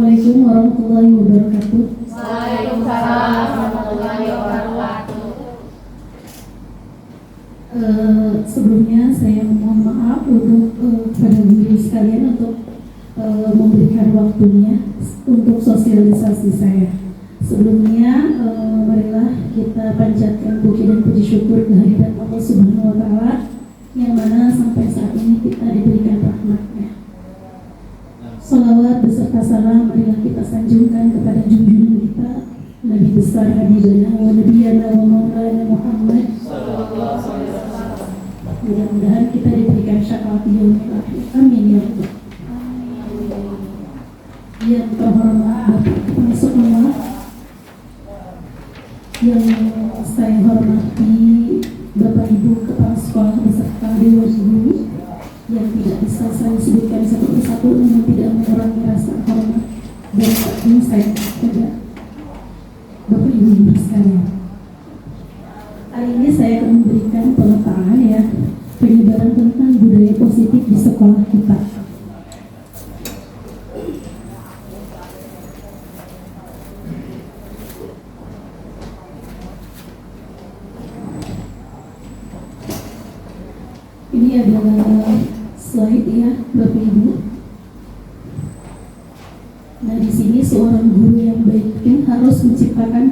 Assalamualaikum warahmatullahi wabarakatuh. Waalaikumsalam warahmatullahi wabarakatuh. Sebelumnya saya mohon maaf untuk kepada guru sekalian untuk memberikan waktunya untuk sosialisasi saya. Sebelumnya marilah kita panjatkan puji dan puji syukur kehadirat Allah Subhanahu wa Ta'ala yang mana sampai saat ini kita diberikan rahmat-Nya. Salawat beserta salam marilah kita sanjungkan kepada junjungan kita Nabi besar Habibana wa Nabiyana wa Maulana Muhammad. Mudah-mudahan kita diberikan syafaat yaumil akhir. Amin ya Allah. Yang terhormat Bapak Kepala Sekolah, yang saya hormati Bapak Ibu Kepala Sekolah beserta Dewan Guru, yang tidak bisa saya sebutkan satu persatu namun tidak mengurangi rasa hormat dan bakti saya kepada Bapak Ibu Guru sekalian. Hari ini saya akan memberikan pemetaan penyebaran tentang budaya positif di sekolah kita. Ini adalah slide ya, Bapak Ibu. Nah, di sini seorang guru yang baik itu harus menciptakan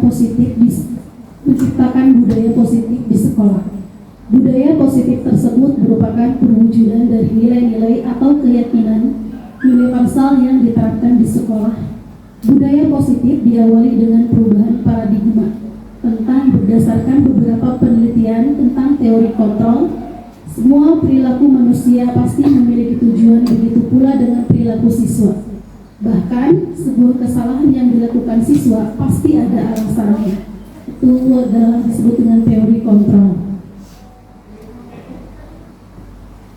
budaya positif di sekolah. Budaya positif tersebut merupakan perwujudan dari nilai-nilai atau keyakinan universal yang diterapkan di sekolah. Budaya positif diawali dengan perubahan paradigma tentang berdasarkan beberapa penelitian tentang teori kontrol. Semua perilaku manusia pasti memiliki tujuan, begitu pula dengan perilaku siswa. Bahkan sebuah kesalahan yang dilakukan siswa pasti ada alasannya. Itu adalah disebut dengan teori kontrol.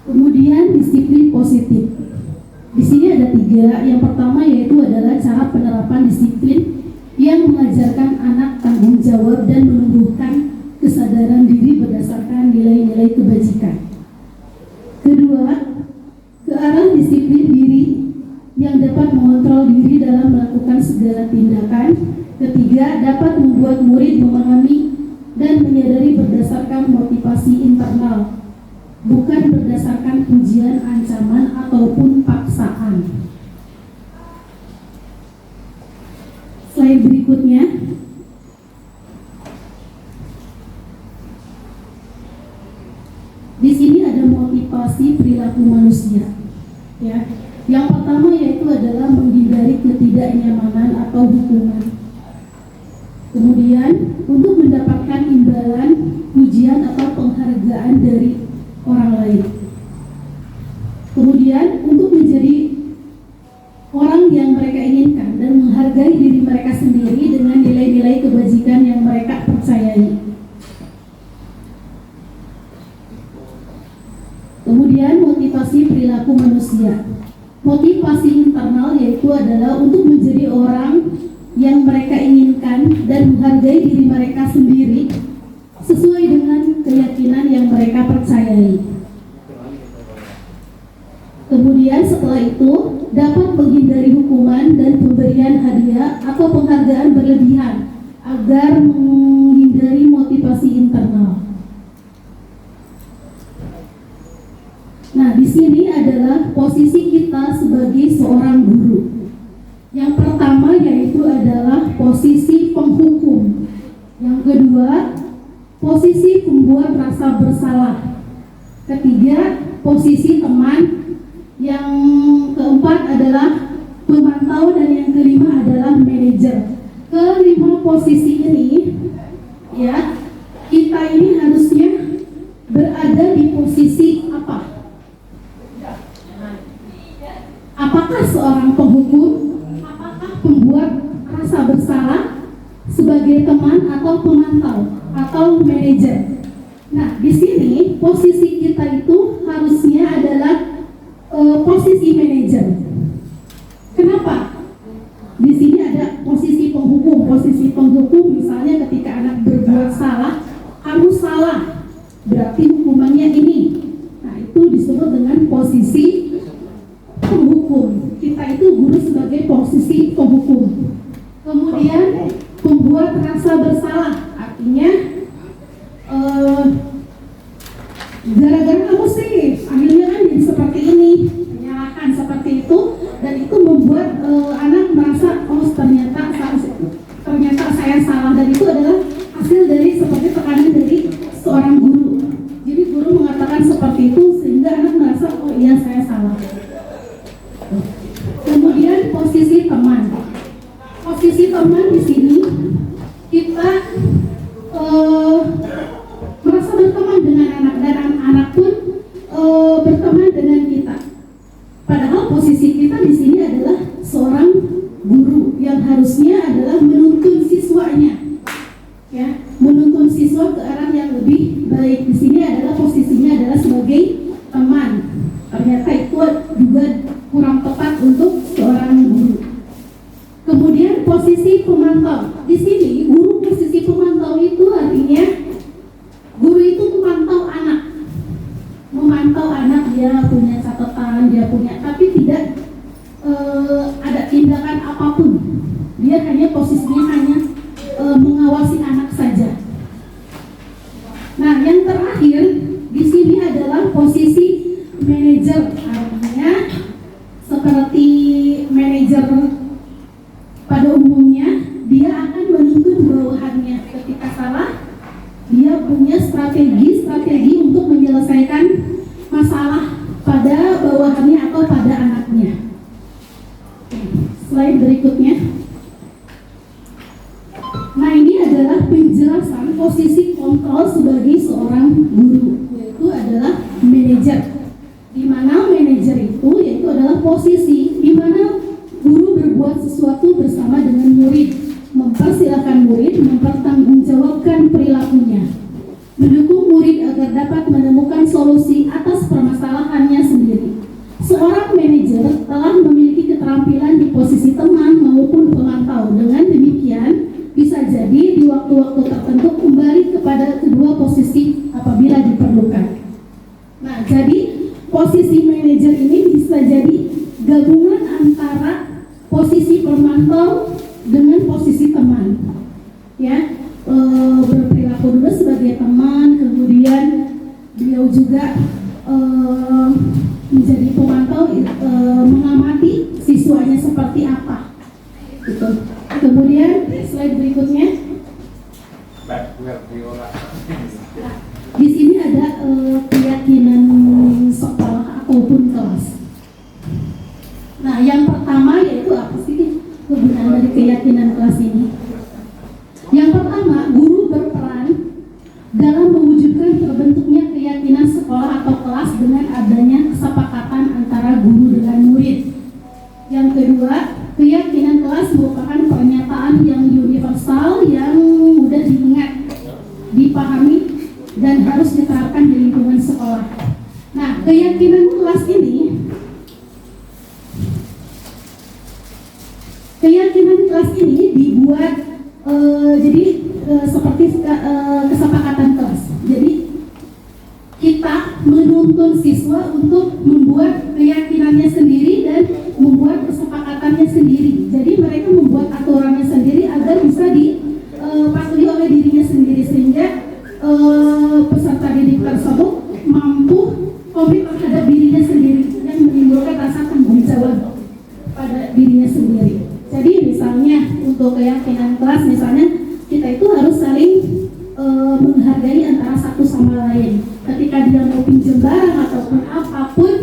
Kemudian disiplin positif. Di sini ada 3. Yang pertama yaitu adalah cara penerapan disiplin yang mengajarkan anak tanggung jawab dan menumbuhkan kesadaran diri berdasarkan nilai-nilai kebajikan. Kedua, ke arah disiplin diri yang dapat mengontrol diri dalam melakukan segala tindakan. Ketiga, dapat membuat murid memahami dan menyadari berdasarkan motivasi internal, bukan berdasarkan pujian, ancaman, ataupun paksaan. Slide berikutnya. Di sini ada motivasi perilaku manusia. Ya. Yang pertama yaitu adalah menghindari ketidaknyamanan atau hukuman. Kemudian untuk mendapatkan imbalan, pujian atau penghargaan dari orang lain. Kemudian untuk menjadi orang yang mereka inginkan dan menghargai diri mereka sendiri dengan nilai-nilai kebajikan yang mereka percayai. Kemudian motivasi perilaku manusia. Motivasi internal yaitu adalah untuk menjadi orang yang mereka inginkan dan menghargai diri mereka sendiri sesuai dengan keyakinan yang mereka percayai. Kemudian setelah itu dapat menghindari hukuman dan pemberian hadiah atau penghargaan berlebihan agar menghindari motivasi internal. Nah, di sini adalah posisi kita sebagai seorang guru. Yang pertama yaitu adalah posisi penghukum. Yang kedua, posisi pembuat rasa bersalah. Ketiga, posisi teman. Yang keempat adalah pemantau dan yang kelima adalah manajer. Kelima posisi ini ya, kita ini harusnya berada di posisi apa? Apakah seorang penghukum, apakah pembuat rasa bersalah, sebagai teman atau pemantau atau manajer. Nah, di sini posisi kita itu harusnya adalah posisi manajer. Kenapa? Di sini ada posisi penghukum. Posisi penghukum misalnya ketika anak berbuat salah, kamu salah, berarti hukumannya ini. Nah, itu disebut dengan posisi penghukum. Kita itu guru sebagai posisi penghukum. merasa bersalah, artinya gara-gara kamu sih akhirnya kan jadi seperti ini, menyalahkan seperti itu, dan itu membuat anak merasa oh ternyata saya salah, dan itu adalah hasil dari seperti tekanan dari seorang guru. Jadi guru mengatakan seperti itu sehingga anak merasa oh iya saya salah. Kemudian posisi teman. Posisi teman di sini kita merasa berteman dengan anak, dan anak pun berteman dengan kita. Padahal posisi kita di sini adalah seorang guru yang harusnya adalah menuntun siswanya, ya, menuntun siswa ke arah yang lebih baik. Di sini adalah posisinya adalah sebagai teman. Ternyata itu juga kurang tepat untuk seorang guru. Kemudian posisi pemantau. Di sini guru posisi pemantau itu artinya guru itu memantau anak, dia punya catatan, dia punya, tapi tidak ada tindakan apapun. Dia hanya posisinya hanya mengawasi anak saja. Nah, yang terakhir di sini adalah posisi manajer, artinya seperti manajer pada umumnya, dia akan menuntun bawahannya ketika salah. Dia punya strategi untuk menyelesaikan masalah pada bawahannya atau pada anaknya. Slide berikutnya. Nah, ini adalah penjelasan posisi kontrol sebagai seorang guru, yaitu adalah manajer. Di mana manajer itu yaitu adalah posisi di mana guru berbuat sesuatu bersama dengan murid, mempersilahkan murid mempertanggungjawabkan perilakunya, mendukung murid agar dapat menemukan solusi atas permasalahannya sendiri. Seorang manajer telah memiliki keterampilan di posisi teman maupun pemantau. Dengan demikian, bisa jadi di waktu-waktu tertentu kembali kepada kedua posisi apabila diperlukan. Nah, jadi posisi manajer ini bisa jadi gabungan antara posisi pemantau dengan posisi teman, ya, berperilaku dulu sebagai teman, kemudian beliau juga menjadi pemantau, mengamati siswanya seperti apa, gitu. Kemudian slide berikutnya. Di sini ada keyakinan sekolah ataupun kelas. Nah, yang pertama yaitu apa sih kegunaan dari keyakinan kelas ini? Yang pertama, guru berperan dalam mewujudkan terbentuknya keyakinan sekolah atau kelas dengan adanya kesepakatan antara guru dengan murid. Yang kedua, keyakinan kelas merupakan pernyataan yang universal yang mudah diingat, dipahami, dan harus diterapkan di lingkungan sekolah. Nah, keyakinan kelas ini dibuat jadi seperti kesepakatan kelas. Jadi kita menuntun siswa untuk membuat keyakinannya sendiri dan membuat kesepakatannya sendiri. Jadi mereka membuat aturannya sendiri agar bisa dipatuhi oleh dirinya sendiri, sehingga peserta didik tersebut mampu komit terhadap dirinya sendiri dan menimbulkan rasa tanggung jawab pada dirinya sendiri. Jadi misalnya untuk keyakinan kelas, misalnya kita itu harus saling menghargai antara satu sama lain. Ketika dia mau pinjam barang ataupun apapun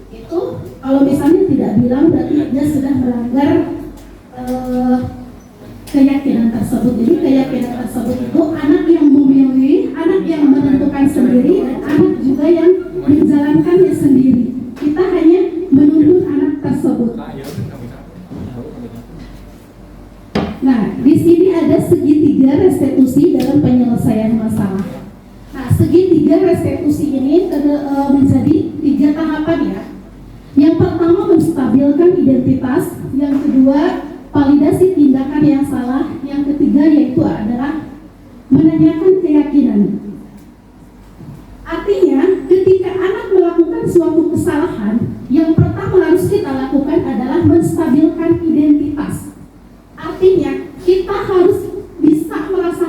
itu, kalau misalnya tidak bilang berarti dia sudah melanggar keyakinan tersebut. Jadi keyakinan tersebut itu anak yang memilih, anak yang menentukan sendiri, dan anak juga yang menjalankannya sendiri. Kita hanya menuntun anak tersebut. Nah, di sini ada segitiga restitusi dalam penyelesaian masalah. Nah, segitiga restitusi ini menjadi 3 tahapan, ya. Yang pertama, menstabilkan identitas. Yang kedua, validasi tindakan yang salah. Yang ketiga yaitu adalah menanyakan keyakinan. Artinya, ketika anak melakukan suatu kesalahan, yang pertama harus kita lakukan adalah menstabilkan identitas. Artinya, kita harus bisa merasa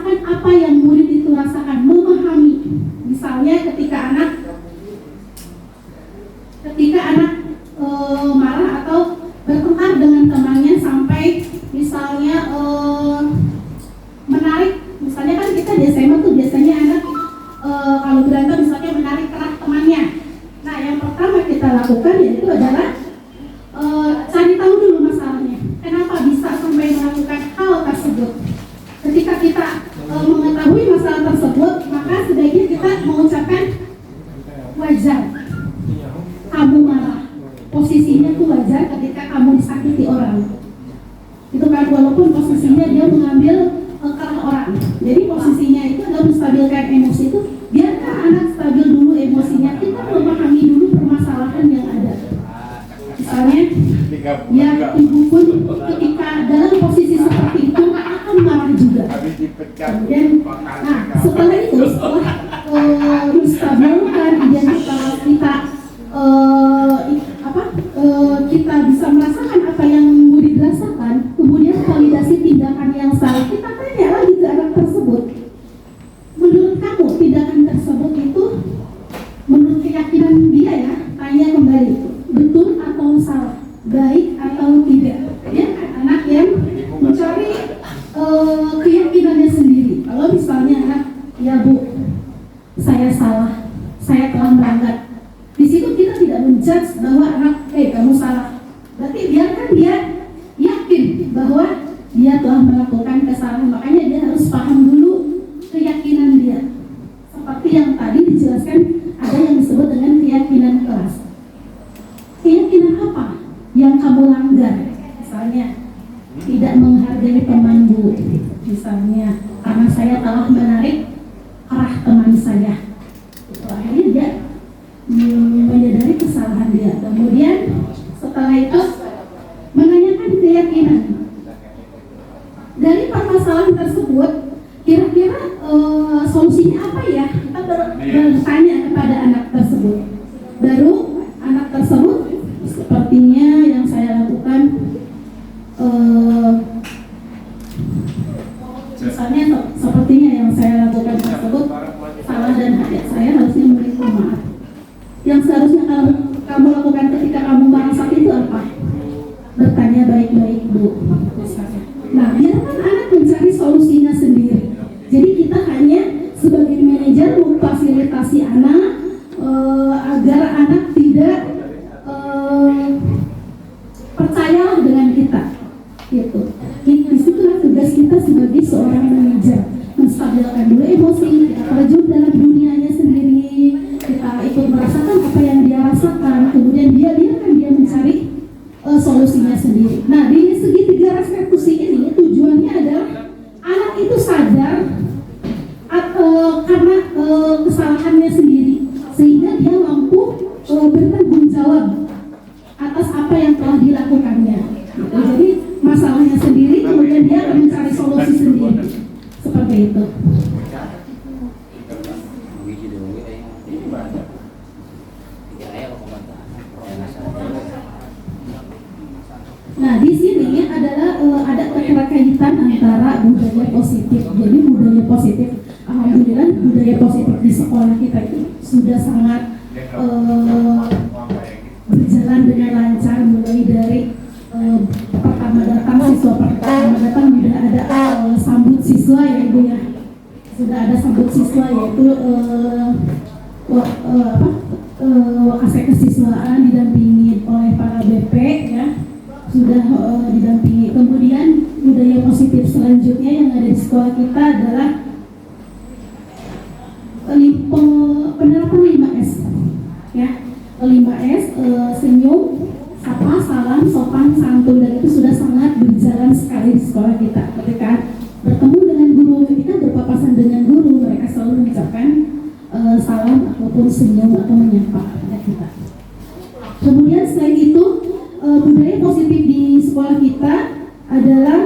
mengetahui masalah tersebut, maka sebaiknya kita mengucapkan wajar. Kamu marah, posisinya itu wajar ketika kamu disakiti orang. Itu kan walaupun posisinya dia mengambil kerah orang. Jadi posisinya itu adalah menstabilkan emosi itu. Biarkan anak stabil dulu emosinya. Kita memahami dulu permasalahan yang ada. Misalnya, ya ibu pun ketika dalam posisi seperti itu akan marah juga. Kemudian, nah setelah itu setelah menstabilkan identitas kita, kita bisa merasakan apa yang mau dirasakan, kemudian validasi tindakan yang salah. Kita tanya lagi ke anak tersebut, menurut kamu tindakan tersebut itu menurut keyakinan dia ya, tanya kembali betul atau salah, baik atau tidak. Ya kan anak yang mencari keyakinannya sendiri. Kalau misalnya anak, ya bu, saya salah, saya telah melanggar. Di situ kita tidak menjudge bahwa anak, kamu salah. Berarti biarkan dia yakin bahwa dia telah melakukan kesalahan. Makanya dia harus paham dulu keyakinan dia. Seperti yang tadi dijelaskan, ada yang disebut dengan keyakinan kelas. Keyakinan apa yang kamu langgar? Misalnya, tidak menghargai pemandu. Misalnya, karena saya telah menarik kerah teman saya. Akhirnya dia menyadari kesalahan dia. Kemudian setelah itu menanyakan keyakinan. Dari permasalahan tersebut, kira-kira solusinya apa ya? Kita bertanya kepada anak tersebut. Baru anak tersebut, sepertinya yang saya lakukan, misalnya sepertinya yang saya lakukan tersebut salah dan hati saya harusnya memberikan maaf. Yang seharusnya kamu lakukan ketika kamu merasa itu apa? Bertanya baik-baik bu. Nah, biarkan anak mencari solusinya sendiri. Jadi kita hanya sebagai manajer memfasilitasi anak agar anak tidak percayalah dengan kita. Gitu. Disitulah tugas kita sebagai seorang manajer, menstabilkan dulu emosi, kita terjun dalam dunianya sendiri, kita ikut merasakan apa yang dia rasakan, kemudian biarkan dia mencari solusinya sendiri. Nah, di segitiga restitusi ini tujuannya adalah anak itu sadar karena kesalahannya sendiri, sehingga dia mampu bertanggung jawab atas apa yang telah dilakukannya. Gitu. Jadi masalahnya sendiri, kemudian dia akan mencari solusi sendiri. Seperti itu. Nah, di sini adalah ada keterkaitan antara budaya positif. Jadi budaya positif, alhamdulillah budaya positif di sekolah kita itu sudah sangat berjalan dengan lancar, mulai dari pertama datang sudah ada sambut siswa ya ibu ya, sudah ada sambut siswa yaitu wakasek kesiswaan didampingi oleh para BP ya, sudah didampingi. Kemudian budaya positif selanjutnya yang ada di sekolah kita adalah penerapan 5S ya, 5S, senyum, sapa, salam, sopan, santun, dan itu sudah sangat berjalan sekali di sekolah kita. Ketika bertemu dengan guru, ketika berpapasan dengan guru, mereka selalu mengucapkan salam ataupun senyum atau menyapa kita. Kemudian selain itu, budaya positif di sekolah kita adalah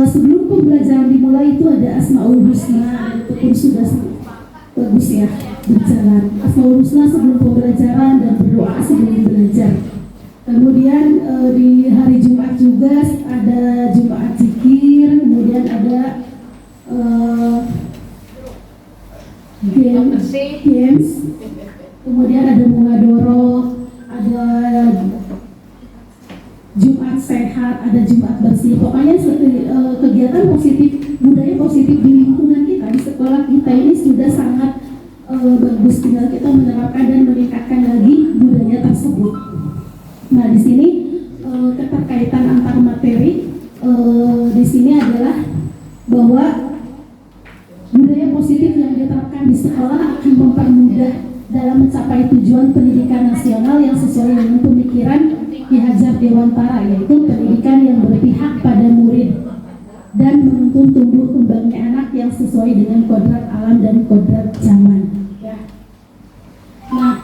sebelum pembelajaran dimulai itu ada Asmaul Husna, itu pun sudah bagus ya berjalan. Asmaul Husna sebelum pembelajaran dan berdoa sebelum belajar. Kemudian di hari Jumat juga ada Jumat zikir, kemudian ada games, kemudian ada mungadoro, ada Jumat sehat, ada Jumat bersih. Pokoknya kegiatan positif, budaya positif di lingkungan kita, di sekolah kita ini sudah sangat bagus. Tinggal kita menerapkan dan meningkatkan lagi budaya tersebut. Nah, di sini keterkaitan antar materi di sini adalah bahwa budaya di sekolah akan mempermudah dalam mencapai tujuan pendidikan nasional yang sesuai dengan pemikiran Ki Hajar Dewantara, yaitu pendidikan yang berpihak pada murid dan menuntun tumbuh kembangnya anak yang sesuai dengan kodrat alam dan kodrat zaman. Nah,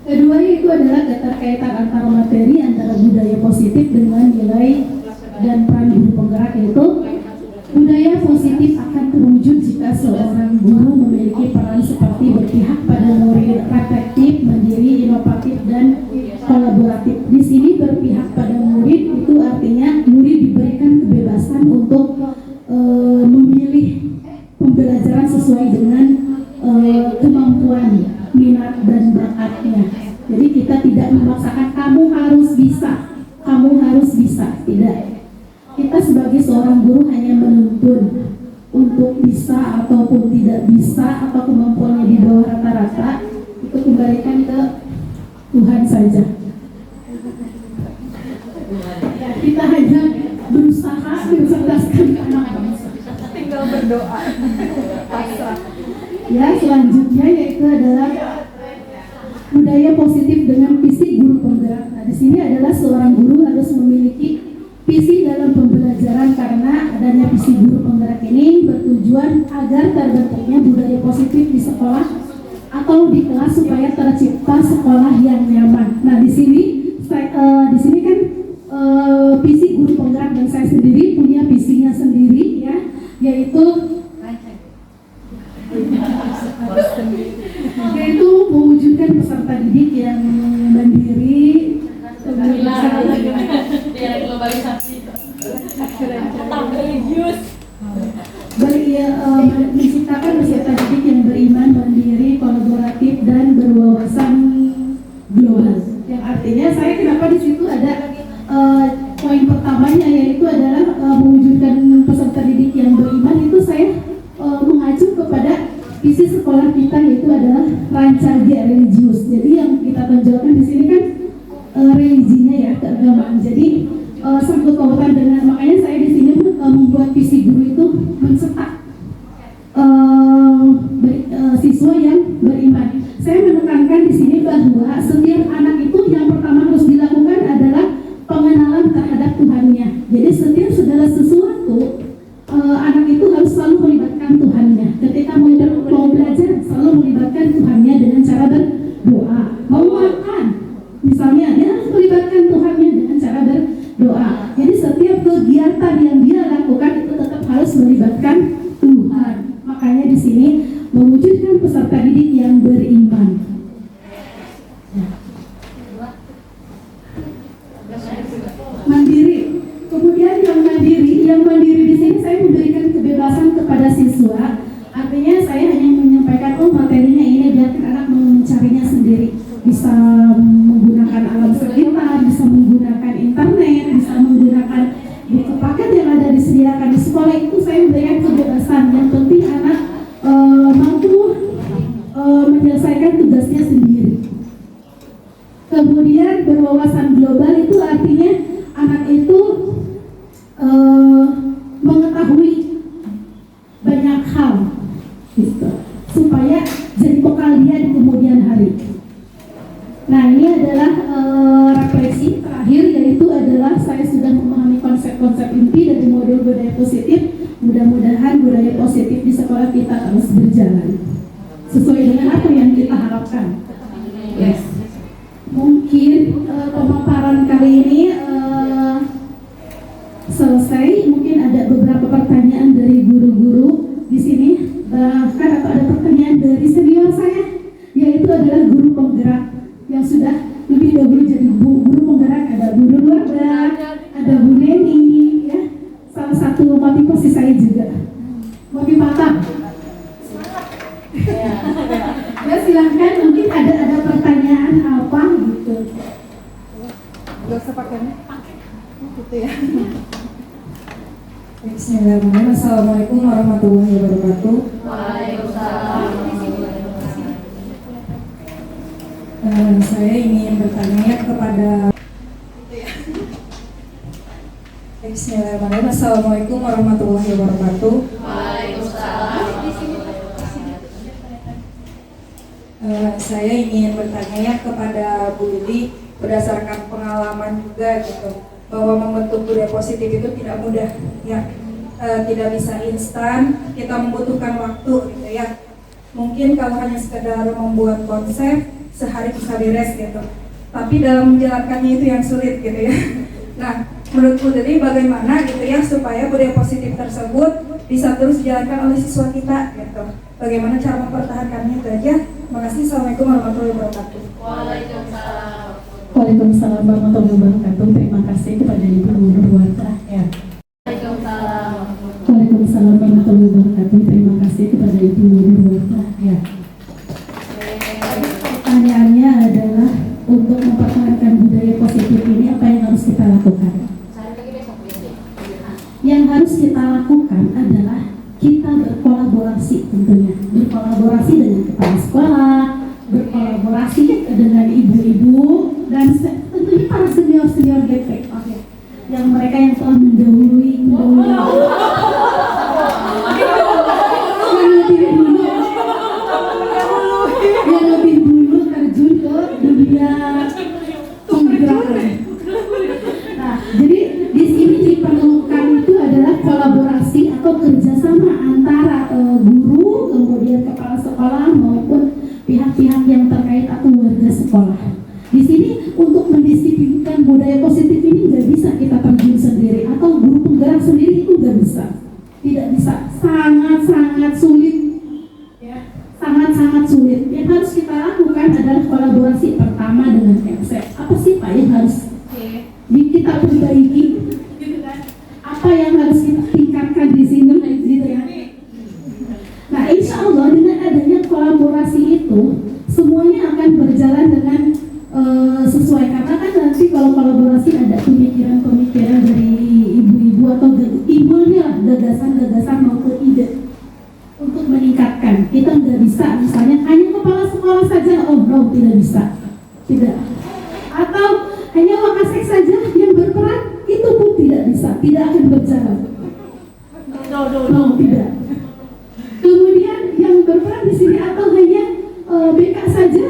kedua itu adalah keterkaitan antara materi antara budaya positif dengan nilai dan peran guru penggerak, yaitu budaya positif akan terwujud jika seorang guru memiliki peran seperti berpihak pada murid, reflektif, mandiri, inovatif, dan kolaboratif. Di sini berpihak pada murid itu artinya murid diberikan kebebasan untuk memilih pembelajaran sesuai dengan kemampuan, minat, dan bakatnya. Jadi kita tidak memaksakan kamu harus bisa, tidak. Kita sebagai seorang guru hanya menuntun untuk bisa ataupun tidak bisa, atau kemampuannya di bawah rata-rata, itu kembalikan ke Tuhan saja. Ya, kita hanya berusaha mencerdaskan anak bangsa. Tinggal berdoa. Pasrah. Ya, selanjutnya yaitu adalah budaya positif dengan visi guru penggerak. Nah, di sini adalah seorang guru harus memiliki visi dalam pembelajaran, karena adanya visi guru penggerak ini bertujuan agar terbentuknya budaya positif di sekolah atau di kelas supaya tercipta sekolah yang nyaman. Nah, di sini kan visi guru penggerak dan saya sendiri punya visinya sendiri, ya, yaitu mewujudkan peserta didik yang mandiri, menciptakan peserta didik yang beriman, mandiri, kolaboratif, dan berwawasan global. Yang artinya saya kenapa di situ ada poin pertamanya, yaitu adalah mewujudkan peserta didik yang beriman. Itu saya mengacu kepada visi sekolah kita, yaitu adalah rancagia religius. Jadi yang kita tonjolkan di sini kan religinya, ya, keagamaan. Jadi sangkut pautan dengan, makanya saya di sini membuat visi guru itu mencetak siswa yang beriman. Saya menekankan di sini bahwa setiap anak itu yang pertama harus dilakukan adalah pengenalan terhadap Tuhannya. Jadi setiap segala sesuatu anak itu harus selalu melibatkan Tuhannya. Ketika mau belajar selalu melibatkan Tuhannya dengan cara berdoa. Mau makan misalnya, dia harus melibatkan Tuhannya dengan cara berdoa. Jadi setiap kegiatan yang dia lakukan itu tetap harus melibatkan Tuhan. Makanya di sini mewujudkan peserta didik yang beriman. Mandiri. Kemudian yang mandiri di sini saya memberikan kebebasan kepada siswa. Artinya saya hanya menyampaikan materinya ini, biarkan anak mencarinya sendiri. Bisa menggunakan alam sekitar, bisa menggunakan internet, bisa menggunakan buku paket yang ada disediakan di sekolah. Itu saya memberikan kebebasan. Yang penting anak mampu menyelesaikan tugasnya sendiri. Kemudian berwawasan global itu artinya anak itu mengetahui banyak hal, gitu, supaya jadi bekal dia di kemudian hari. Nah, ini adalah refleksi terakhir, yaitu adalah saya sudah memahami konsep-konsep inti dari modul budaya positif. Mudah-mudahan budaya positif di sekolah kita terus berjalan sesuai dengan apa yang kita harapkan. Yes. Mungkin pemaparan kali ini selesai. Mungkin ada beberapa pertanyaan dari guru-guru di sini, bahkan atau ada pertanyaan dari senior saya, yaitu adalah guru penggerak yang sudah lebih dahulu jadi guru penggerak. Ada Bu Nurwarda, ada Bu Neni, ya, salah satu motivasi saya juga, motivator. Ya, silahkan, mungkin ada pertanyaan apa gitu. Gak usah pakainya gitu ya. Bismillahirrahmanirrahim. Assalamualaikum warahmatullahi wabarakatuh. Waalaikumsalam. Saya ingin bertanya kepada Bismillahirrahmanirrahim. Assalamualaikum warahmatullahi wabarakatuh. Saya ingin bertanya kepada Bu Lili berdasarkan pengalaman juga gitu, bahwa membentuk budaya positif itu tidak mudah ya, tidak bisa instan, kita membutuhkan waktu gitu ya. Mungkin kalau hanya sekedar membuat konsep sehari bisa beres gitu, tapi dalam menjalankannya itu yang sulit gitu ya. Nah, menurut Bu Lili bagaimana gitu ya supaya budaya positif tersebut bisa terus dijalankan oleh siswa kita gitu? Bagaimana cara mempertahankannya itu aja? Terima kasih. Assalamualaikum warahmatullahi wabarakatuh. Waalaikumsalam warahmatullahi wabarakatuh. Terima kasih kepada Ibu Guru Warta ya. Waalaikumsalam warahmatullahi wabarakatuh. Terima kasih kepada Ibu Guru Warta ya. Pertanyaannya adalah untuk mempertahankan budaya positif ini apa yang harus kita lakukan? Yang harus kita lakukan adalah kita berkolaborasi, tentunya berkolaborasi dengan kepala sekolah, berkolaborasi dengan ibu-ibu dan tentunya para senior-senior GP. Oke. Yang mereka yang telah mendahului yang lebih dulu terjun ke dunia penggerak. Nah, jadi di sini diperlukan itu adalah kolaborasi atau kerjasama antara guru, kemudian kepala sekolah maupun pihak-pihak yang terkait atau warga sekolah. Di sini untuk mendisiplinkan budaya positif ini nggak bisa kita terjun sendiri atau guru penggerak sendiri, itu nggak bisa, tidak bisa, sangat-sangat sulit, ya, sangat-sangat sulit. Yang harus kita lakukan adalah kolaborasi pertama dengan KMSET. Apa sih Pak yang harus kita perbaiki, gitu kan? Apa yang harus kita tingkatkan di sini, gitu ya? Nah, insya Allah dengan adanya kolaborasi itu semuanya akan berjalan dengan sesuai, karena kan nanti kalau kolaborasi ada pemikiran-pemikiran dari ibu-ibu atau timbulnya gagasan-gagasan maupun ide untuk meningkatkan. Kita nggak bisa misalnya hanya kepala sekolah saja, oh no, tidak bisa, tidak. Atau hanya Wakasek saja yang berperan, itu pun tidak bisa, tidak akan berjalan. No, tidak. Kemudian yang berperan di sini atau hanya BK saja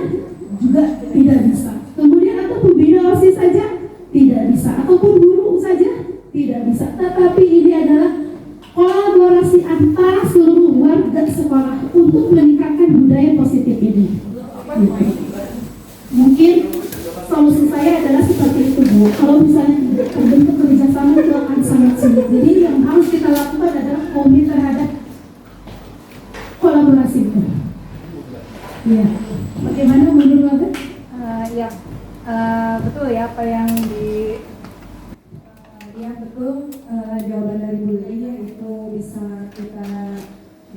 juga tidak bisa. Kemudian atau pembina OSIS saja tidak bisa, ataupun guru saja tidak bisa. Tetapi ini adalah kolaborasi antara seluruh warga sekolah untuk meningkatkan budaya positif ini. Mungkin solusi saya adalah seperti itu, Bu. Kalau misalnya terbentuk kerjasama itu akan sangat sulit. Jadi yang harus kita lakukan adalah komit terhadap kolaborasi itu. Ya, bagaimana menurut Bapak? Ya, betul ya apa yang Yang betul, jawaban dari Bu Lili itu bisa kita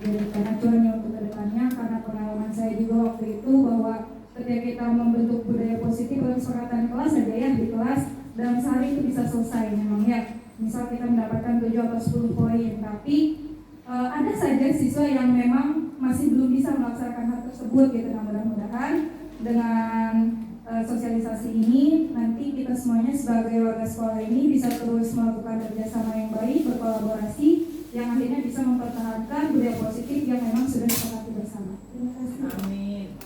jadikan acuannya untuk kedepannya, karena pengalaman saya juga waktu itu bahwa ketika kita membentuk budaya positif dalam sekatan kelas saja ya, di kelas dalam sehari itu bisa selesai memang ya. Misal kita mendapatkan 7 atau 10 poin, tapi ada saja siswa yang memang masih belum bisa melaksanakan hal tersebut gitu. Nah, mudah-mudahan dengan sosialisasi ini nanti kita semuanya sebagai warga sekolah ini bisa terus melakukan kerjasama yang baik, berkolaborasi yang akhirnya bisa mempertahankan budaya positif yang memang sudah disepakati bersama. Terima kasih. Amin.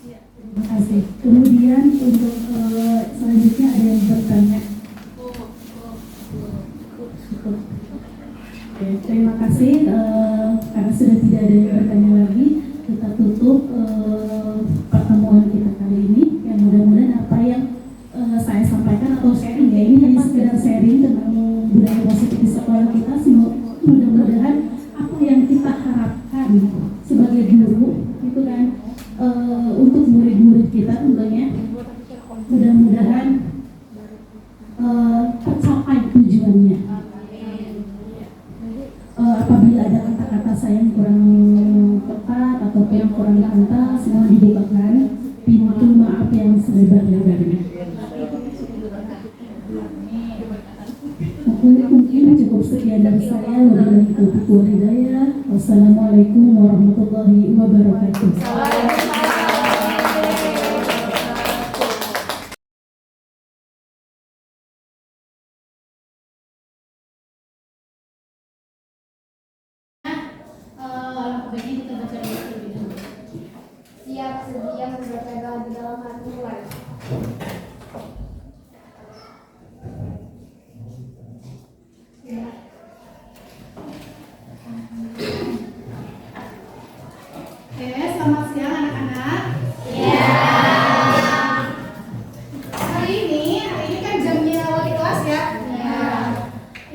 Terima kasih. Kemudian untuk selanjutnya ada yang bertanya. Oke, terima kasih. Karena sudah tidak ada yang bertanya lagi, kita tutup pertemuan kita kali ini. Yang mudah-mudahan apa yang saya sampaikan atau sharing ya, ini hanya sekedar sharing tentang budaya positif di sekolah kita. Mudah-mudahan apa yang kita harapkan sebagai guru itu kan untuk murid-murid kita tentunya, mudah-mudahan tercapai tujuannya. Apabila ada kata-kata saya yang kurang tepat atau yang kurang pantas, mohon dibukakan pintu maaf yang selebar-lebarnya. Mungkin cukup sekian dari saya. Wabillahi taufiq wal hidayah. Wassalamualaikum warahmatullahi wabarakatuh. bersedia berpegang di dalam hati mulai. Oke, selamat siang anak-anak. Hari ini kan jamnya wali kelas ya.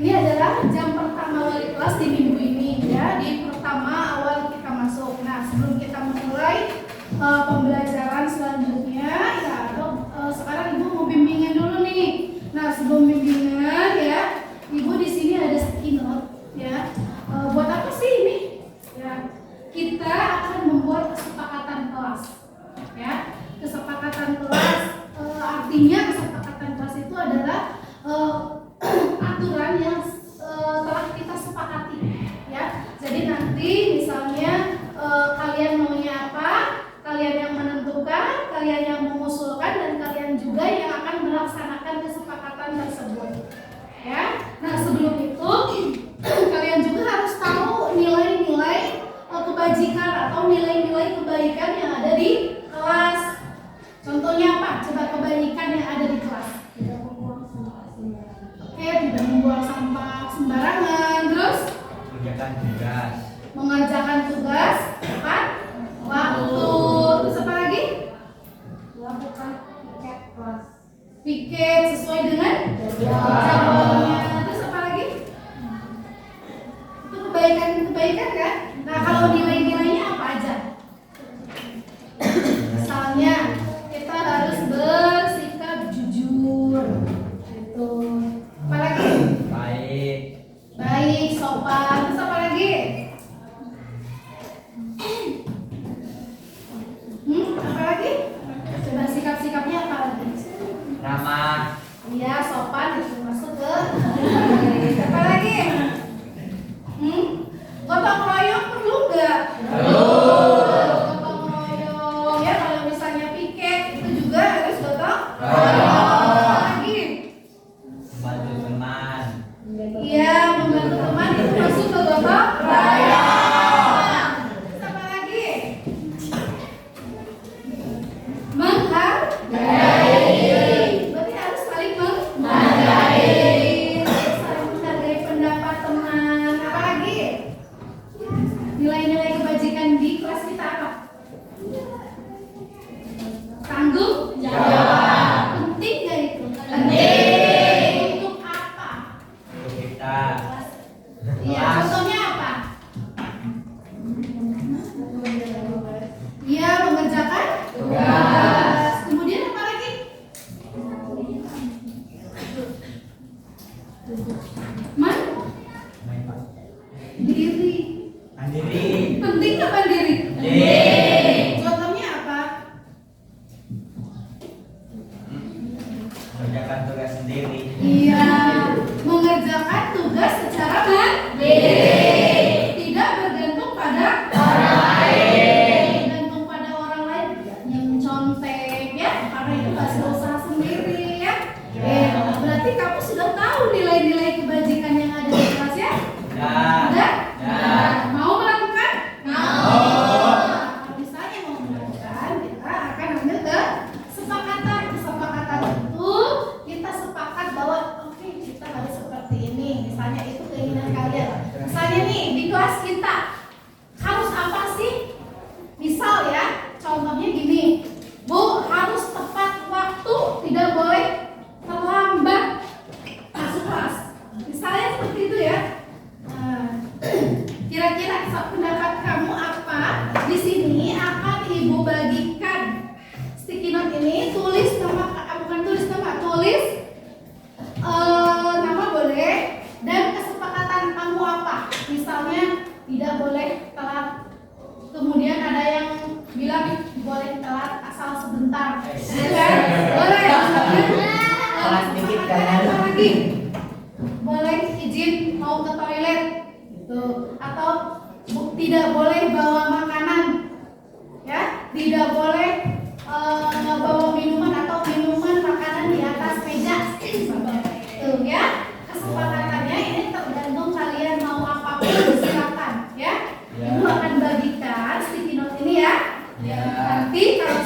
Ini adalah jam pertama wali kelas di minggu ini ya, di pertama awal kita masuk. Nah, sebelum kita memulai pembelajaran selanjutnya ya, sekarang Ibu mau bimbingan dulu nih. Nah, sebelum bimbingan ya, Ibu di sini ada sticky note ya. Buat apa sih ini? Ya, kita akan membuat kesepakatan kelas. Ya, kesepakatan kelas artinya kesepakatan kelas itu adalah aturan yang telah kita sepakati. Ya, jadi nanti misalnya kalian maunya apa, kalian yang menentukan, kalian yang mengusulkan, dan kalian juga yang akan melaksanakan kesepakatan tersebut. Ya, nah sebelum itu kalian juga harus tahu nilai-nilai kebajikan atau nilai-nilai kebaikan yang ada di kelas. Contohnya apa? Coba kebaikan yang ada di kelas. Tidak membuang sampah sembarangan. Oke, tidak membuang sampah sembarangan. Terus mengerjakan tugas, mengerjakan tugas tepat waktu. Terus apa lagi? Melakukan piket kelas. Piket sesuai dengan jadwalnya. Terus apa lagi? Itu kebaikan kan? Nah, kalau nilai-nilainya apa aja? Misalnya kita harus bersikap jujur, gitu. Apa lagi? Baik, sopan. Terus apa lagi? Apa lagi? Coba sikap-sikapnya apa lagi? ramah, Iya, sopan itu masuk ke. Apa lagi? Gotong royong perlu nggak? Gotong royong ya, kalau misalnya piket itu juga harus gotong royong. Apa lagi? membantu teman, Iya, membantu teman itu masuk ke gotong royong. Terus apa lagi? Menghargai. Berarti harus saling menghargai. Saling menghargai pendapat teman. Apa lagi? Nilai-nilai kebajikan di kelas kita apa? Tanggung jawab. Penting gak itu? Penting. Untuk apa? untuk kita, Iya, contohnya apa? Iya, mengerjakan tugas. Kemudian apa lagi? Mandiri. mandiri, Penting nggak mandiri? Penting. Contohnya apa? mengerjakan tugas sendiri, Iya, mengerjakan tugas secara mandiri. Tidak bergantung pada orang lain. Bergantung pada orang lain yang contek ya, karena itu hasil usaha sendiri ya. Berarti kamu sudah tahu nilai-nilai kebajikan yang ada di kelas ya? dan Udah? dan Mau melakukan? Kalau misalnya mau melakukan, kita akan ambil kesepakatan. Kesepakatan itu kita sepakat bahwa oke, kita harus seperti ini. Misalnya itu keinginan kalian. Misalnya nih di kelas kita harus apa sih? Misal ya, contohnya gini, Bu, harus tepat waktu, tidak boleh terlambat masuk kelas. Misalnya seperti itu ya. Kira-kira pendapat kamu apa? Di sini akan Ibu bagikan sticky note ini. Tulis nama, bukan tulis nama, tulis nama boleh dan kesepakatan kamu apa. Misalnya tidak boleh telat. Kemudian ada yang bilang boleh telat asal sebentar. Ya kan? Boleh. Telat dikit kan? Apa lagi? Boleh izin mau ke toilet gitu. Atau tidak boleh bawa makanan, ya, tidak boleh bawa minuman atau minuman makanan di atas meja, tuh ya. Kesepakatannya ini tergantung kalian mau apapun, silakan ya. Ibu akan bagikan sticky note ini ya. Nanti kalau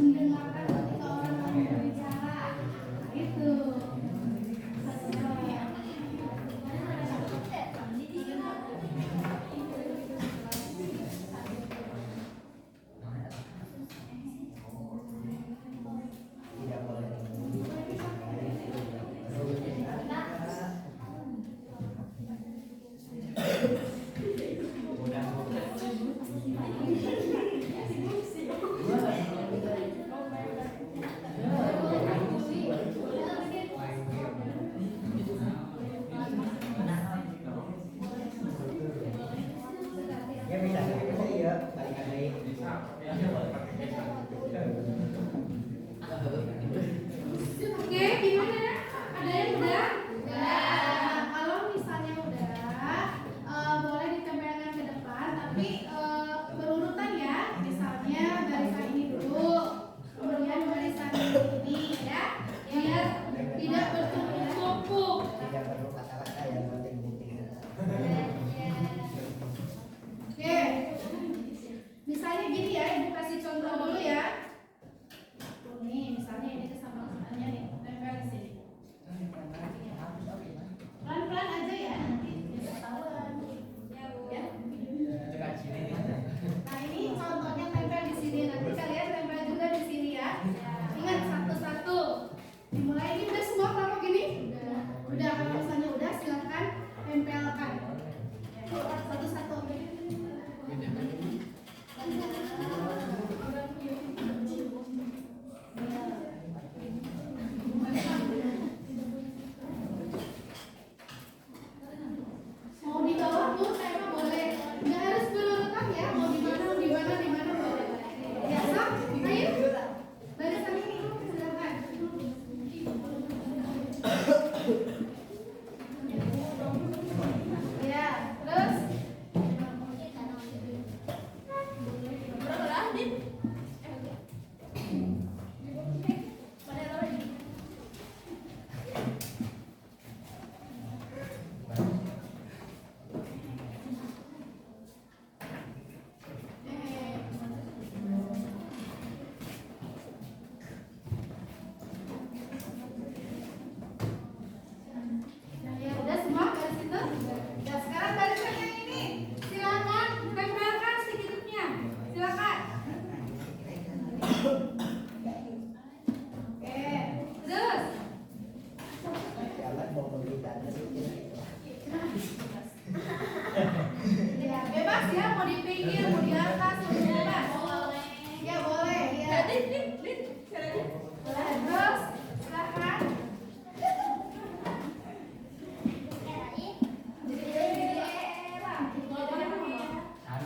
mendengarkan ketika orang lain berbicara. Nah, itu. Tidak boleh. Ya bisa ya balik lagi. Oke, gimana? Ada yang udah? Udah. Kalau misalnya udah, boleh ditempelkan ke depan, tapi berurutan ya. Misalnya barisan ini dulu, kemudian barisan ini ya, biar tidak bertumpuk-tumpuk. Tidak perlu kata-kata yang penting bukti. Oke, misalnya gini ya, ibu kasih contoh dulu ya. Nih, misalnya ini kesamanya nih, tempel di sini. Pelan-pelan aja ya, nanti bisa ketahuan. Ya. Dekat sini. Nah, ini contohnya tempel di sini. Nanti kalian tempel juga di sini ya. Ingat satu-satu. Dimulai ini udah semua kelompok gini? Udah. Kalau misalnya udah, silakan tempelkan. Satu-satu. Mau di bawah pun saya boleh, nggak harus berurutan ya. Mau di mana boleh. Ya, sok, ayo. Barisan ini silakan. Ya, terus. Berapa nih? Ya udah semua garis itu. Ya sekarang barisan yang ini silakan tempelkan sedikitnya. Silakan. Oke, terus. Jalan mau berbicara. Ya bebas ya, mau di pinggir, mau di atas, mau di bebas. Ya boleh. Ya. Boleh. Terus silakan.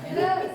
Terus.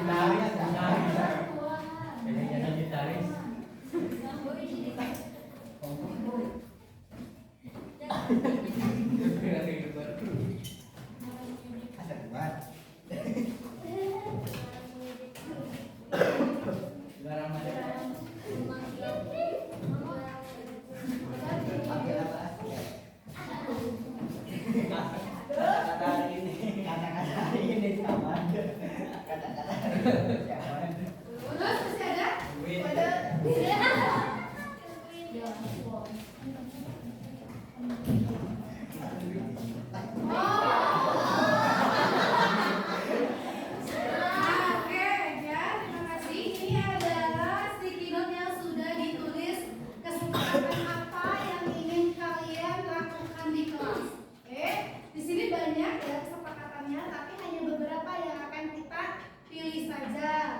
Ada buat. Barang mana? Ambil apa? Kata-kata hari ini. Kata-kata hari ini sama. Kata-kata hari ini sama. Terus masih ada? Duit. Oke, ya, terima kasih. Ini adalah sticky note yang sudah ditulis kesepakatan apa yang ingin kalian lakukan di kelas. Oke, di sini banyak ya kesepakatannya, tapi hanya beberapa yang akan kita pilih saja.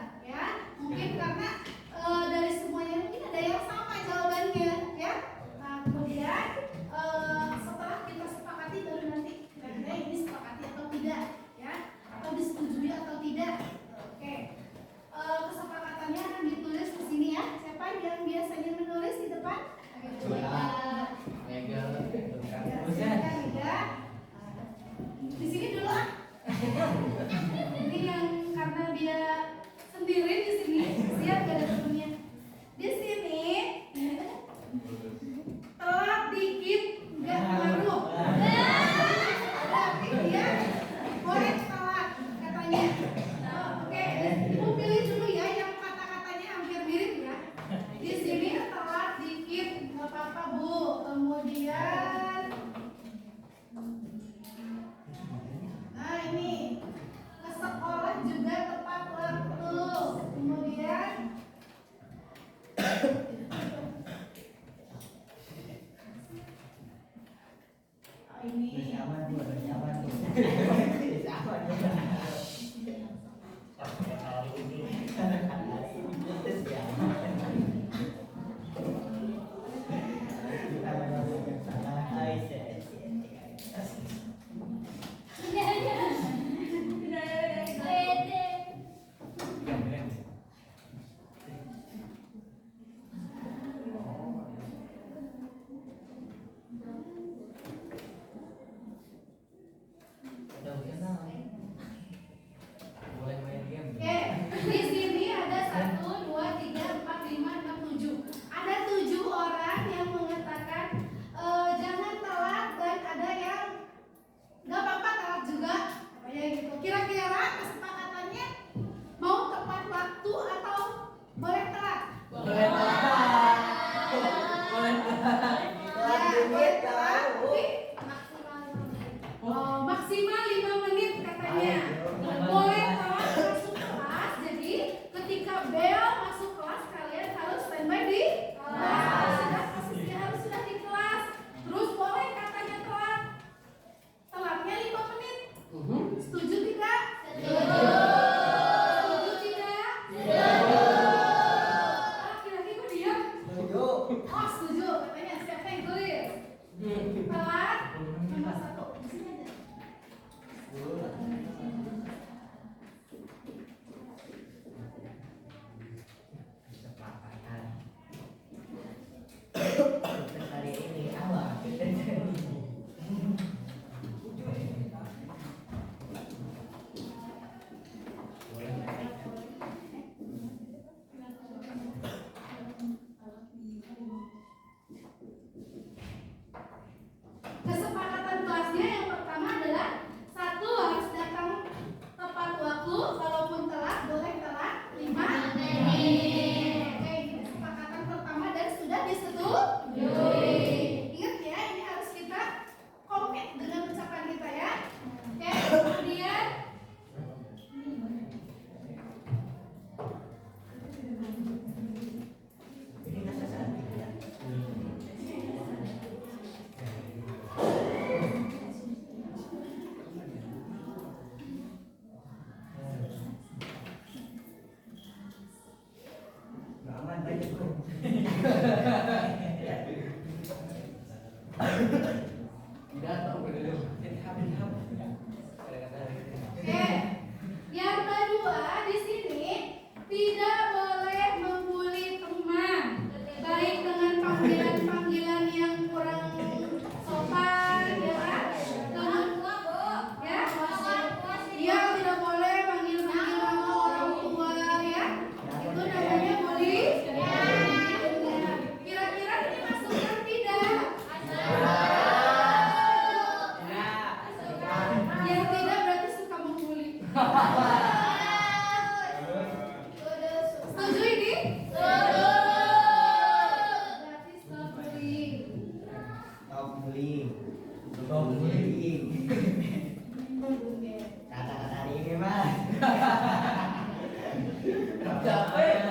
Capek.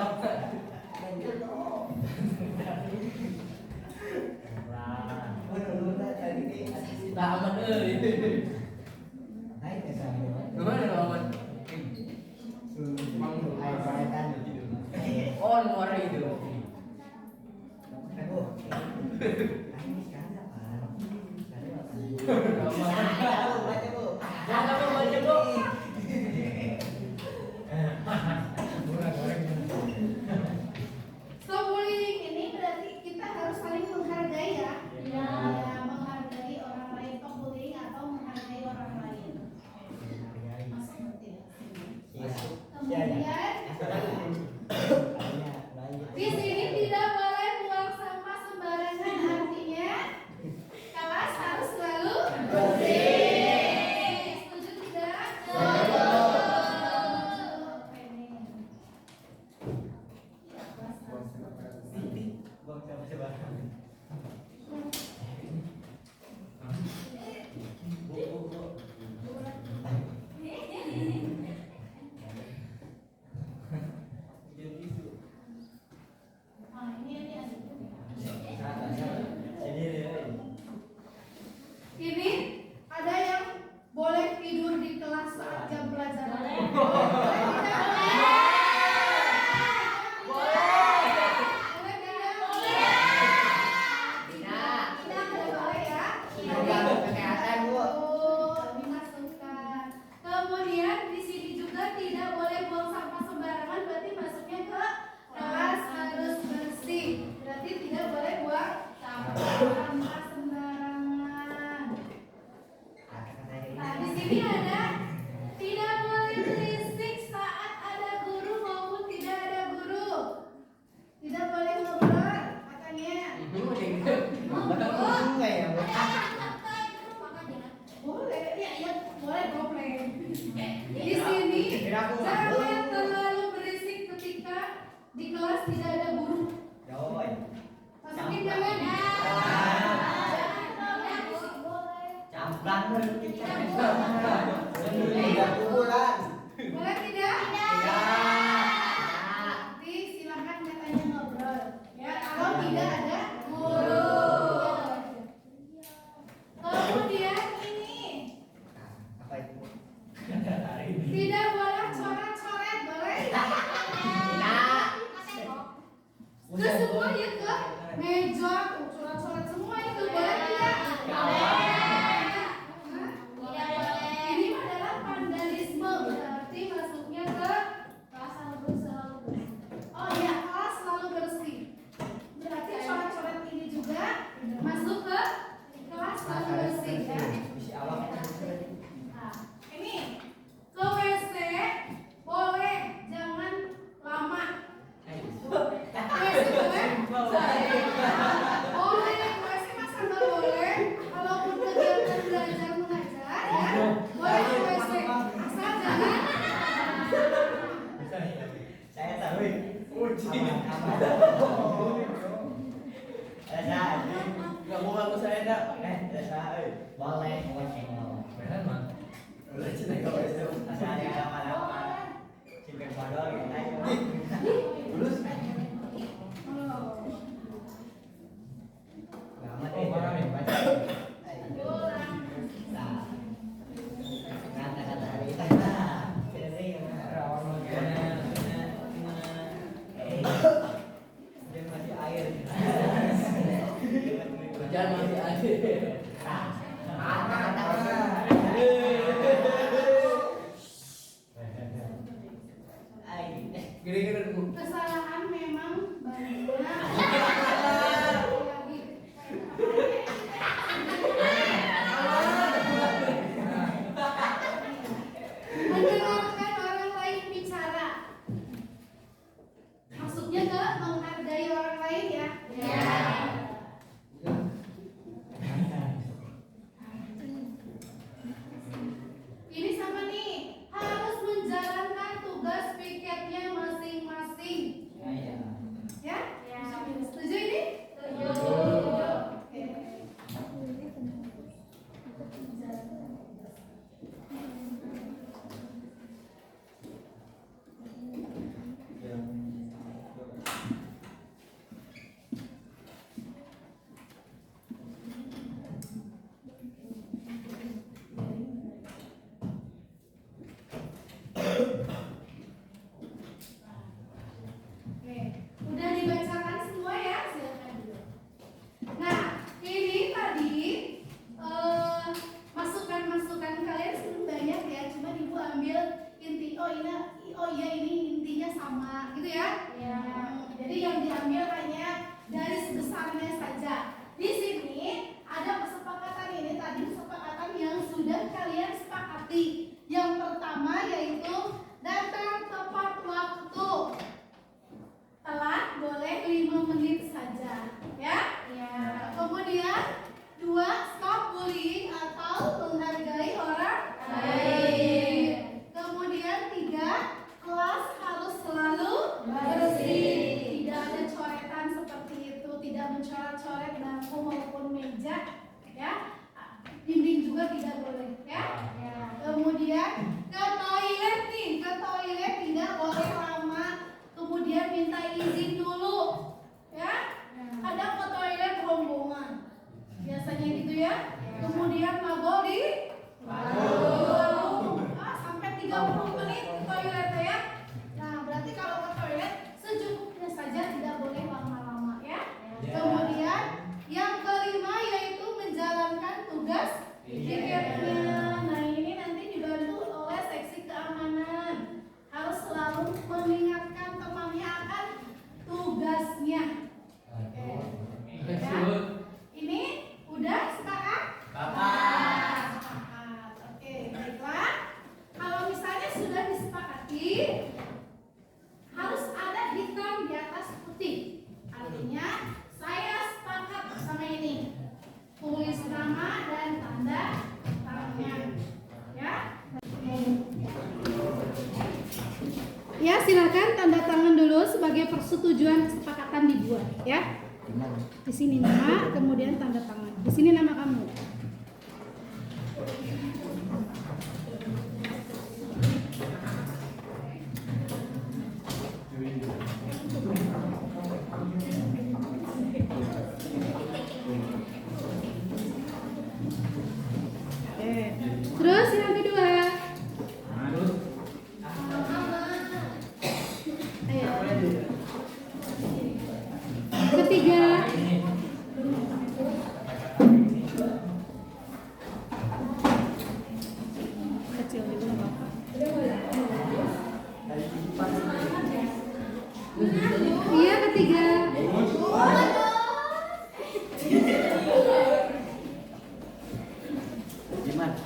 Taman Naik ke sana. Gimana taman? Oh, muara itu. Jangan baca bu. So bullying ini berarti kita harus saling menghargai ya. Ya, menghargai orang lain. Oh, bullying atau menghargai orang lain. Masuk berarti ya. Kemudian di sini tidak boleh buang sampah sembarangan, artinya kelas harus selalu bersih. Setuju tidak? Oke nih. Ya, kelas harus bersih. Ah, ini ada. Ini ada yang boleh tidur di kelas saat jam pelajaran. Boleh tidak? Boleh tidak? Tidak. Tidak boleh ya. Dimasukkan. Kemudian di sini juga tidak boleh buang sampah sembarangan, berarti masuknya ke kelas harus bersih. Berarti tidak boleh buang sampah sembarangan. Nah, di sini ada tidak boleh berisik saat ada guru maupun tidak ada guru. Tidak boleh ngobrol, katanya. Boleh, ya boleh komplain. Di sini jangan terlalu berisik ketika di kelas tidak ada guru. Masukin jangan. Boleh tidak? Nanti silakan katanya ngobrol. Ya, kalau tidak ada guru. Kemudian ini tidak boleh coret-coret, boleh? Ke semua ya, ke meja, coret-coret semua itu boleh tidak? Ini adalah vandalisme, berarti masuknya ke kelas selalu bersih. Oh ya, kelas selalu bersih. Berarti coret-coret ini juga masuk ke kelas selalu bersih ya. Nah, ini ke WC boleh, jangan lama. WC boleh? Boleh, WC masa nggak boleh? Kalaupun kegiatan belajar mengajar ya, boleh ke WC. Asal jangan. Saya tahu. Gak mau aku saya dah. Boleh. Beneran mah. Udah cina kau itu. Asal ada lama-lama. Simpen bodol gitu aja. Lulus. Lama deh. Baca. Kata-kata hari kita. Rawan dia masih air. Hujan masih ada. Gini-gini dulu. Kesalahan memang banyak. Mendengarkan orang lain bicara. Maksudnya ke menghargai orang lain ya. Ini sama nih, harus menjalankan tugas piketnya masing-masing. Ya? Ya. gitu ya? Ya. Jadi yang diambil hanya garis besarnya saja. Di sini ada kesepakatan ini tadi kesepakatan yang sudah kalian sepakati. Yang pertama yaitu datang tepat waktu. Telat boleh 5 menit saja, ya? Ya. Kemudian 2, stop bullying atau menghargai orang lain. Kemudian 3, kelas harus selalu bersih. Tidak ada coretan seperti itu, tidak mencoret-coret bangku maupun meja, ya. Dinding juga tidak boleh, ya. Ya. Kemudian ke toilet nih, ke toilet tidak boleh lama. Kemudian minta izin dulu, ya. Kadang ke toilet rombongan, biasanya gitu ya. Kemudian mabok di sampai 30 menit ke toilet ya. Nah, berarti kalau ke toilet secukupnya saja, tidak boleh lama-lama ya. Kemudian yang kelima yaitu menjalankan tugas piketnya. Nah, ini nanti dibantu oleh seksi keamanan. Harus selalu mengingatkan temannya akan tugasnya. Oke. Ya. Ini udah sepakat? Sepakat. Oke, baiklah. Kalau misalnya sudah disepakati, harus ada hitam di atas putih. Artinya saya sepakat sama ini. Tulis nama dan tanda tangan. Ya. Ya, silakan tanda tangan dulu sebagai persetujuan kesepakatan dibuat, ya. Di sini nama, kemudian tanda tangan. Di sini nama kamu. Terus yang kedua. Ketiga. Kecil dulu nggak apa-apa. Iya, ketiga. Gimana?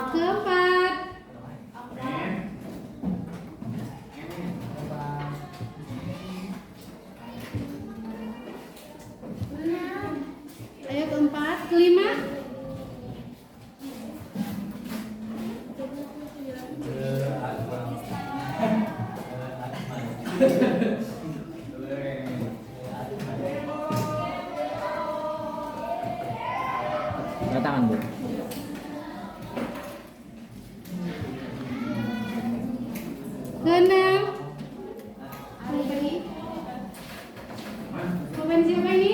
Keempat. Ayo keempat, kelima. Angkat tangan, Bu. Keenam. Siapa ini? Komen siapa ini?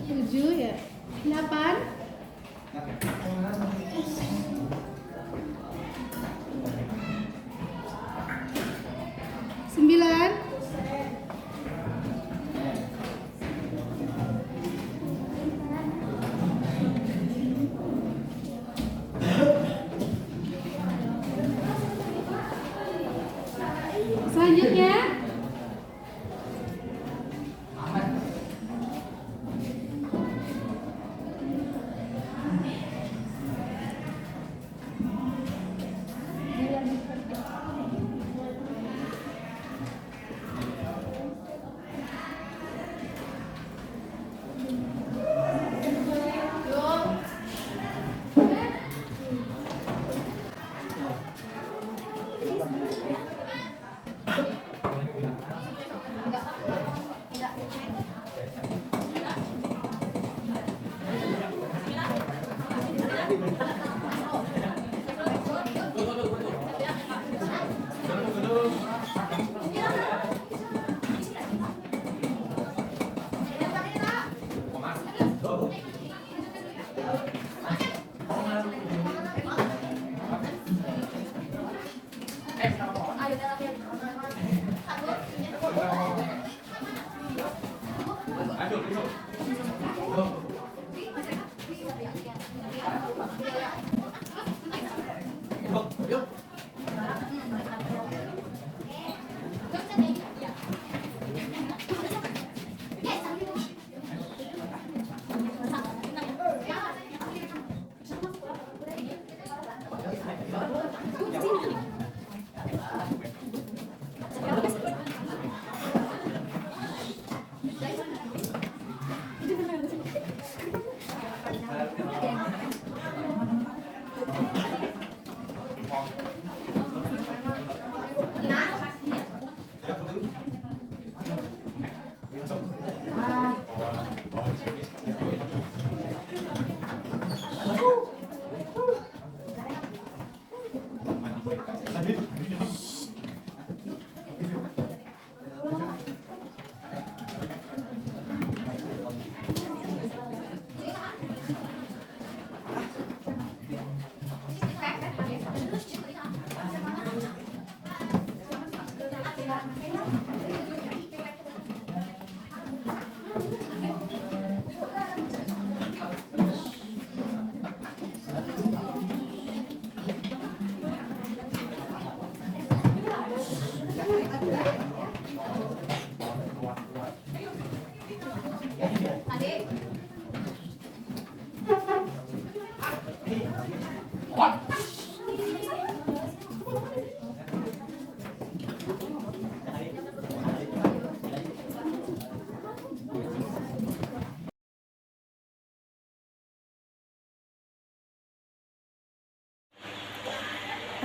Tujuh ya. 8. Sembilan. Selanjutnya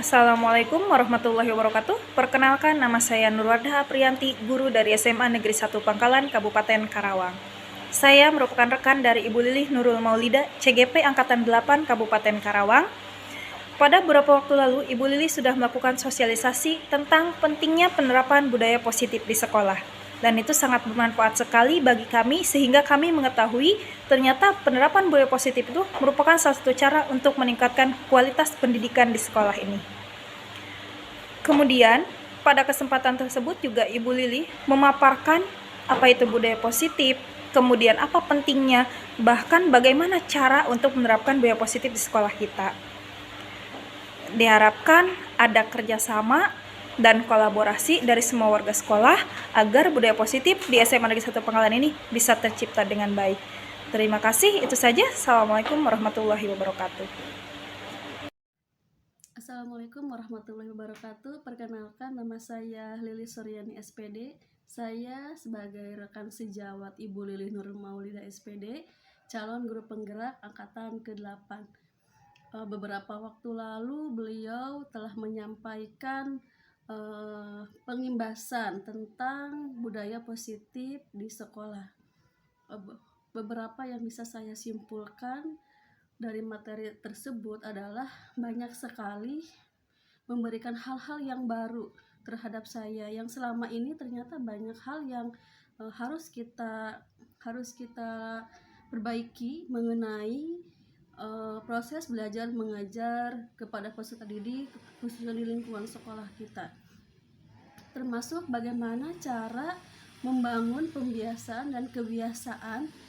Assalamualaikum warahmatullahi wabarakatuh. Perkenalkan, nama saya Nurwardah Apriyanti, guru dari SMA Negeri 1 Pangkalan, Kabupaten Karawang. Saya merupakan rekan dari Ibu Lilih Nurul Maulida, CGP Angkatan 8 Kabupaten Karawang. Pada beberapa waktu lalu, Ibu Lilih sudah melakukan sosialisasi tentang pentingnya penerapan budaya positif di sekolah. Dan itu sangat bermanfaat sekali bagi kami sehingga kami mengetahui ternyata penerapan budaya positif itu merupakan salah satu cara untuk meningkatkan kualitas pendidikan di sekolah ini. Kemudian, pada kesempatan tersebut juga Ibu Lili memaparkan apa itu budaya positif, kemudian apa pentingnya, bahkan bagaimana cara untuk menerapkan budaya positif di sekolah kita. Diharapkan ada kerjasama dan kolaborasi dari semua warga sekolah agar budaya positif di SMA Negeri 1 Pangkalan ini bisa tercipta dengan baik. Terima kasih, itu saja. Assalamualaikum warahmatullahi wabarakatuh. Assalamualaikum warahmatullahi wabarakatuh. Perkenalkan, nama saya Lili Suryani SPD. Saya sebagai rekan sejawat Ibu Lilih Nurul Maulida SPD, calon guru penggerak angkatan ke-8. Beberapa waktu lalu beliau telah menyampaikan pengimbasan tentang budaya positif di sekolah. Beberapa yang bisa saya simpulkan dari materi tersebut adalah banyak sekali memberikan hal-hal yang baru terhadap saya, yang selama ini ternyata banyak hal yang harus kita perbaiki mengenai proses belajar mengajar kepada peserta didik khususnya di lingkungan sekolah kita, termasuk bagaimana cara membangun pembiasaan dan kebiasaan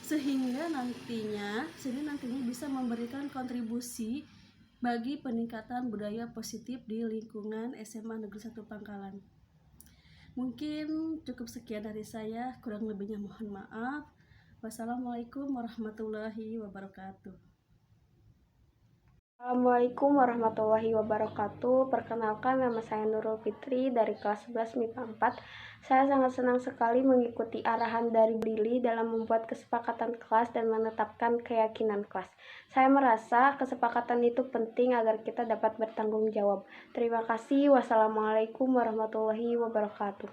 sehingga nantinya bisa memberikan kontribusi bagi peningkatan budaya positif di lingkungan SMA Negeri 1 Pangkalan. Mungkin cukup sekian dari saya, kurang lebihnya mohon maaf. Wassalamualaikum warahmatullahi wabarakatuh. Assalamualaikum warahmatullahi wabarakatuh. Perkenalkan, nama saya Nurul Fitri dari kelas 11 MIPA 4. Saya sangat senang sekali mengikuti arahan dari Lili dalam membuat kesepakatan kelas dan menetapkan keyakinan kelas. Saya merasa kesepakatan itu penting agar kita dapat bertanggung jawab. Terima kasih. Wassalamualaikum warahmatullahi wabarakatuh.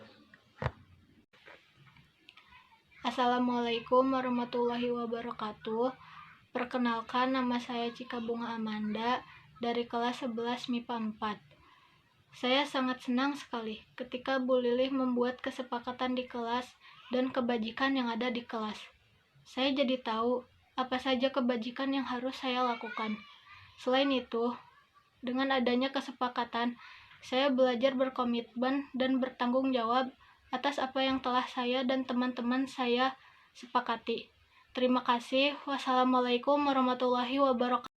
Assalamualaikum warahmatullahi wabarakatuh. Perkenalkan, nama saya Cika Bunga Amanda dari kelas 11 MIPA 4. Saya sangat senang sekali ketika Bu Lilih membuat kesepakatan di kelas dan kebajikan yang ada di kelas. Saya jadi tahu apa saja kebajikan yang harus saya lakukan. Selain itu, dengan adanya kesepakatan, saya belajar berkomitmen dan bertanggung jawab atas apa yang telah saya dan teman-teman saya sepakati. Terima kasih. Wassalamualaikum warahmatullahi wabarakatuh.